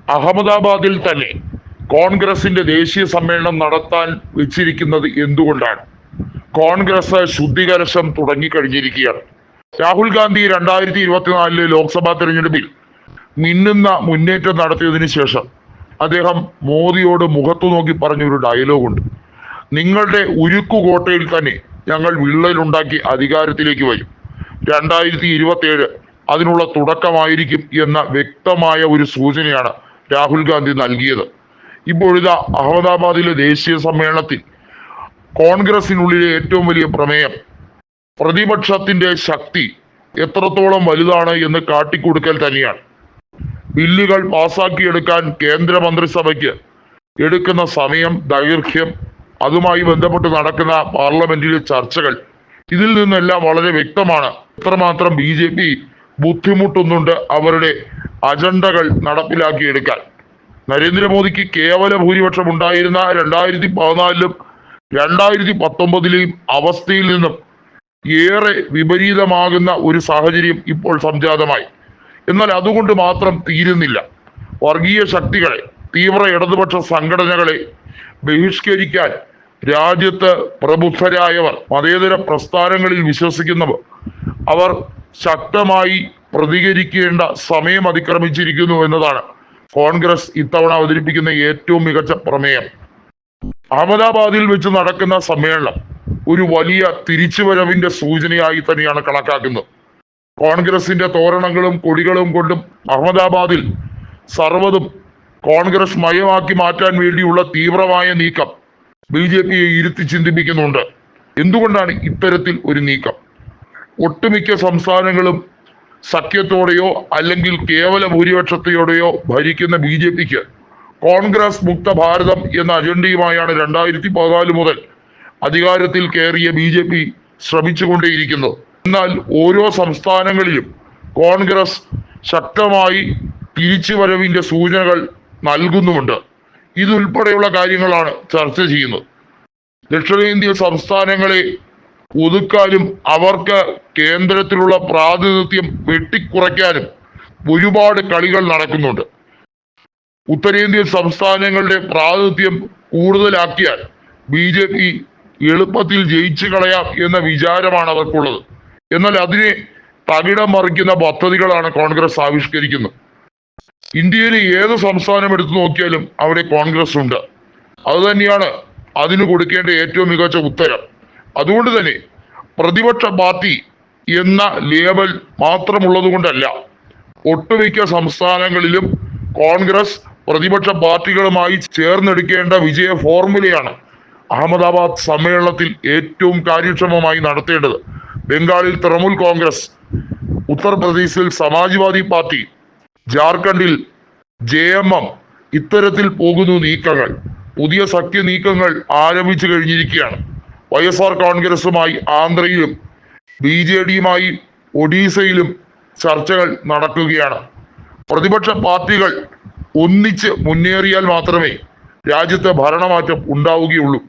അഹമ്മദാബാദിൽ തന്നെ കോൺഗ്രസിന്റെ ദേശീയ സമ്മേളനം നടത്താൻ വെച്ചിരിക്കുന്നത് എന്തുകൊണ്ടാണ്? കോൺഗ്രസ് ശുദ്ധികലശം തുടങ്ങിക്കഴിഞ്ഞിരിക്കുകയാണ്. രാഹുൽ ഗാന്ധി 2024 ലോക്സഭാ തെരഞ്ഞെടുപ്പിൽ മിന്നുന്ന മുന്നേറ്റം നടത്തിയതിനു ശേഷം അദ്ദേഹം മോദിയോട് മുഖത്തു നോക്കി പറഞ്ഞൊരു ഡയലോഗുണ്ട്. നിങ്ങളുടെ ഉരുക്കുകോട്ടയിൽ തന്നെ ഞങ്ങൾ വിള്ളലുണ്ടാക്കി അധികാരത്തിലേക്ക് വരും. 2027 അതിനുള്ള തുടക്കമായിരിക്കും എന്ന വ്യക്തമായ ഒരു സൂചനയാണ് രാഹുൽ ഗാന്ധി നൽകിയത്. ഇപ്പോഴിതാ അഹമ്മദാബാദിലെ ദേശീയ സമ്മേളനത്തിൽ കോൺഗ്രസിനുള്ളിലെ ഏറ്റവും വലിയ പ്രമേയം പ്രതിപക്ഷത്തിന്റെ ശക്തി എത്രത്തോളം വലുതാണ് എന്ന് കാട്ടിക്കൊടുക്കൽ തന്നെയാണ്. ബില്ലുകൾ പാസാക്കിയെടുക്കാൻ കേന്ദ്ര മന്ത്രിസഭയ്ക്ക് എടുക്കുന്ന സമയം, ദൈർഘ്യം, അതുമായി ബന്ധപ്പെട്ട് നടക്കുന്ന പാർലമെന്റിലെ ചർച്ചകൾ, ഇതിൽ നിന്നെല്ലാം വളരെ വ്യക്തമാണ് എത്രമാത്രം BJP ബുദ്ധിമുട്ടുന്നുണ്ട് അവരുടെ അജണ്ടകൾ നടപ്പിലാക്കിയെടുക്കാൻ. നരേന്ദ്രമോദിക്ക് കേവല ഭൂരിപക്ഷം ഉണ്ടായിരുന്ന 2014 2019 അവസ്ഥയിൽ നിന്നും ഏറെ വിപരീതമാകുന്ന ഒരു സാഹചര്യം ഇപ്പോൾ സംജാതമായി. എന്നാൽ അതുകൊണ്ട് മാത്രം തീരുന്നില്ല. വർഗീയ ശക്തികളെ, തീവ്ര ഇടതുപക്ഷ സംഘടനകളെ ബഹിഷ്കരിക്കാൻ രാജ്യത്ത് പ്രബുദ്ധരായവർ, മതേതര പ്രസ്ഥാനങ്ങളിൽ വിശ്വസിക്കുന്നവർ, അവർ ശക്തമായി പ്രതികരിക്കേണ്ട സമയം അതിക്രമിച്ചിരിക്കുന്നു എന്നതാണ് കോൺഗ്രസ് ഇത്തവണ അവതരിപ്പിക്കുന്ന ഏറ്റവും മികച്ച പ്രമേയം. അഹമ്മദാബാദിൽ വെച്ച് നടക്കുന്ന സമ്മേളനം ഒരു വലിയ തിരിച്ചുവരവിന്റെ സൂചനയായി തന്നെയാണ് കണക്കാക്കുന്നത്. കോൺഗ്രസിന്റെ തോരണങ്ങളും കൊടികളും കൊണ്ടും അഹമ്മദാബാദിൽ സർവ്വതും കോൺഗ്രസ് മയമാക്കി മാറ്റാൻ വേണ്ടിയുള്ള തീവ്രമായ നീക്കം BJPയെ ഇരുത്തി ചിന്തിപ്പിക്കുന്നുണ്ട്. എന്തുകൊണ്ടാണ് ഇത്തരത്തിൽ ഒരു നീക്കം? ഒട്ടുമിക്ക സംസ്ഥാനങ്ങളും സഖ്യത്തോടെയോ അല്ലെങ്കിൽ കേവല ഭൂരിപക്ഷത്തോടെയോ ഭരിക്കുന്ന BJPക്ക് കോൺഗ്രസ് മുക്ത ഭാരതം എന്ന അജണ്ടയുമായാണ് 2014 മുതൽ അധികാരത്തിൽ കയറിയ BJP ശ്രമിച്ചുകൊണ്ടേയിരിക്കുന്നത്. എന്നാൽ ഓരോ സംസ്ഥാനങ്ങളിലും കോൺഗ്രസ് ശക്തമായി തിരിച്ചുവരവിന്റെ സൂചനകൾ നൽകുന്നുമുണ്ട്. ഇതുൾപ്പെടെയുള്ള കാര്യങ്ങളാണ് ചർച്ച ചെയ്യുന്നത്. ദക്ഷിണേന്ത്യൻ സംസ്ഥാനങ്ങളെ ഒതുക്കാനും അവർക്ക് കേന്ദ്രത്തിലുള്ള പ്രാതിനിധ്യം വെട്ടിക്കുറയ്ക്കാനും ഒരുപാട് കളികൾ നടക്കുന്നുണ്ട്. ഉത്തരേന്ത്യൻ സംസ്ഥാനങ്ങളുടെ പ്രാതിനിധ്യം കൂടുതലാക്കിയാൽ BJP എളുപ്പത്തിൽ ജയിച്ചു കളയാം എന്ന വിചാരമാണ് അവർക്കുള്ളത്. എന്നാൽ അതിനെ തകിടം മറിക്കുന്ന പദ്ധതികളാണ് കോൺഗ്രസ് ആവിഷ്കരിക്കുന്നത്. ഇന്ത്യയിലെ ഏത് സംസ്ഥാനം എടുത്തു നോക്കിയാലും അവിടെ കോൺഗ്രസ് ഉണ്ട്. അതുതന്നെയാണ് അതിന് കൊടുക്കേണ്ട ഏറ്റവും മികച്ച ഉത്തരം. അതുകൊണ്ട് തന്നെ പ്രതിപക്ഷ പാർട്ടി എന്ന ലേബൽ മാത്രമുള്ളത് കൊണ്ടല്ല, ഒട്ടുമിക്ക സംസ്ഥാനങ്ങളിലും കോൺഗ്രസ് പ്രതിപക്ഷ പാർട്ടികളുമായി ചേർന്നെടുക്കേണ്ട വിജയ ഫോർമുലയാണ് അഹമ്മദാബാദ് സമ്മേളനത്തിൽ ഏറ്റവും കാര്യക്ഷമമായി നടത്തേണ്ടത്. ബംഗാളിൽ തൃണമൂൽ കോൺഗ്രസ്, ഉത്തർപ്രദേശിൽ സമാജ്വാദി പാർട്ടി, ജാർഖണ്ഡിൽ JMM, ഇത്തരത്തിൽ പോകുന്നു നീക്കങ്ങൾ. പുതിയ സഖ്യ നീക്കങ്ങൾ ആരംഭിച്ചു കഴിഞ്ഞിരിക്കുകയാണ്. YSR കോൺഗ്രസുമായി ആന്ധ്രയിലും BJDയുമായി ഒഡീസയിലും ചർച്ചകൾ നടക്കുകയാണ്. പ്രതിപക്ഷ പാർട്ടികൾ ഒന്നിച്ച് മുന്നേറിയാൽ മാത്രമേ രാജ്യത്ത് ഭരണമാറ്റം ഉണ്ടാവുകയുള്ളൂ.